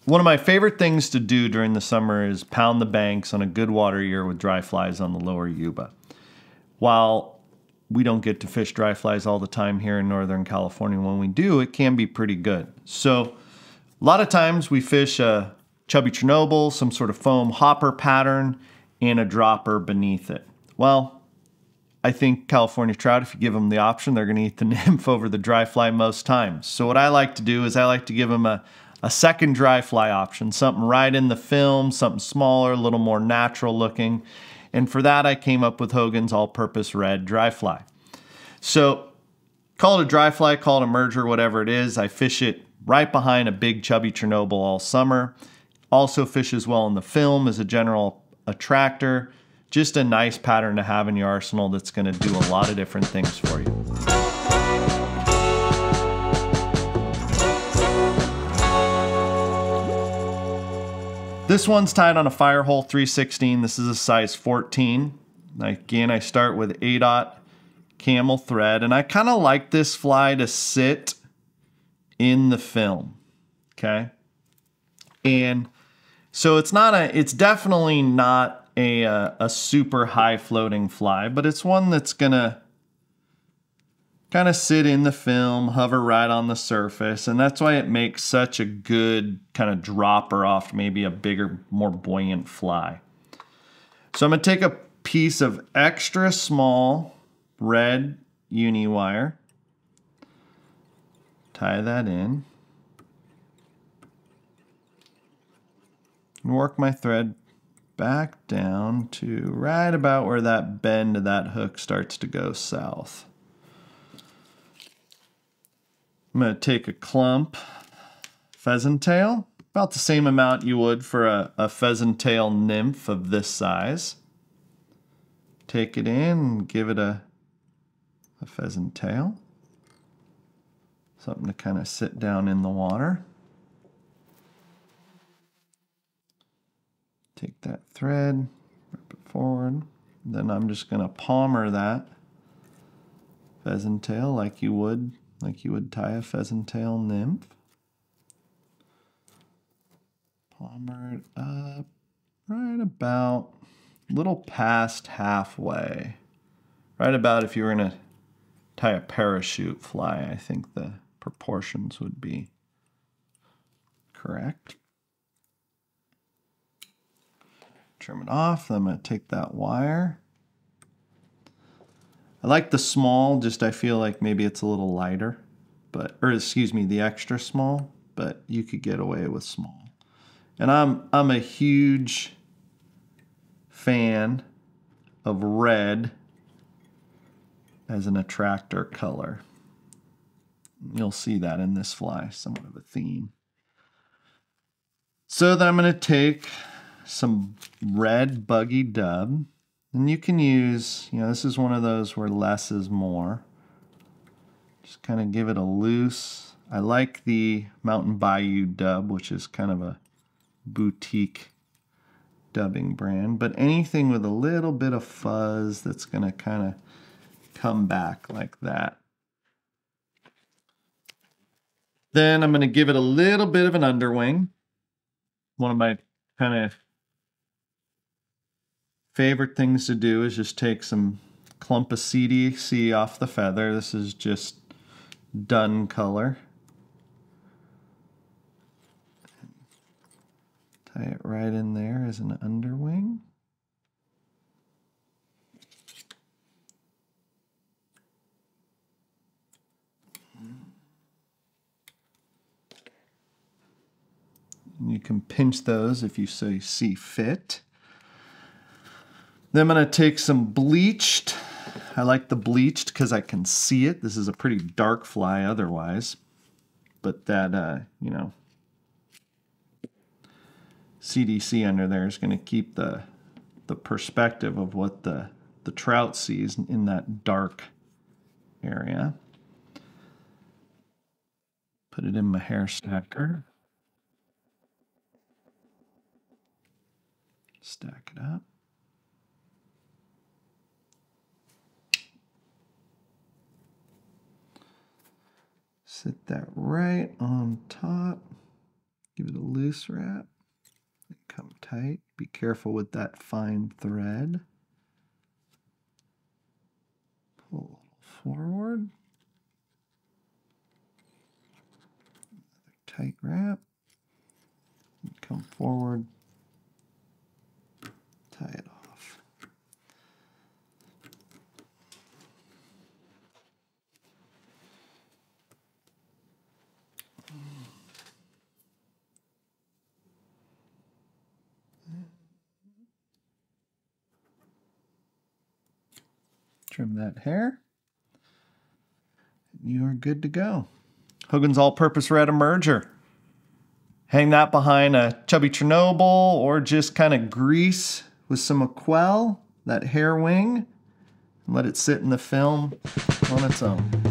One of my favorite things to do during the summer is pound the banks on a good water year with dry flies on the lower Yuba. While we don't get to fish dry flies all the time here in Northern California, when we do, it can be pretty good. So a lot of times we fish a chubby Chernobyl, some sort of foam hopper pattern, and a dropper beneath it. Well, I think California trout, if you give them the option, they're going to eat the nymph over the dry fly most times. So what I like to do is I like to give them a second dry fly option, something right in the film, something smaller, a little more natural looking. And for that, I came up with Hogan's all-purpose red dry fly. So call it a dry fly, call it a merger, whatever it is. I fish it right behind a big chubby Chernobyl all summer. Also fishes well in the film as a general attractor. Just a nice pattern to have in your arsenal that's going to do a lot of different things for you. This one's tied on a Firehole 316. This is a size 14. Again, I start with 8/0 camel thread, and I kind of like this fly to sit in the film, okay? And so it's definitely not a super high floating fly, but it's one that's gonna kind of sit in the film, hover right on the surface, and that's why it makes such a good kind of dropper off maybe a bigger, more buoyant fly. So I'm gonna take a piece of extra small red uni wire, tie that in, and work my thread back down to right about where that bend of that hook starts to go south. I'm going to take a clump pheasant tail, about the same amount you would for a pheasant tail nymph of this size. Take it in and give it a pheasant tail. Something to kind of sit down in the water. Take that thread, rip it forward. Then I'm just going to palmer that pheasant tail like you would tie a pheasant tail nymph. Palmer it up right about a little past halfway. Right about if you were going to tie a parachute fly, I think the proportions would be correct. Trim it off. Then I'm going to take that wire. I like the small, just I feel like maybe it's a little lighter, or excuse me, the extra small, but you could get away with small. And I'm a huge fan of red as an attractor color. You'll see that in this fly, somewhat of a theme. So then I'm going to take some red buggy dub. And you can use, this is one of those where less is more. Just kind of give it a loose. I like the Mountain Bayou dub, which is kind of a boutique dubbing brand. But anything with a little bit of fuzz that's going to kind of come back like that. Then I'm going to give it a little bit of an underwing. One of my kind of favorite things to do is just take some clump of CDC off the feather. This is just dun color. Tie it right in there as an underwing. And you can pinch those if you so see fit. Then I'm going to take some bleached. I like the bleached because I can see it. This is a pretty dark fly otherwise. But that, CDC under there is going to keep the perspective of what the trout sees in that dark area. Put it in my hair stacker. Stack it up. Sit that right on top. Give it a loose wrap. Come tight. Be careful with that fine thread. Pull a little forward. Another tight wrap. Come forward. Tie it off. Trim that hair. You are good to go. Hogan's all-purpose red emerger. Hang that behind a chubby Chernobyl or just kind of grease with some Aquel, that hair wing, and let it sit in the film on its own.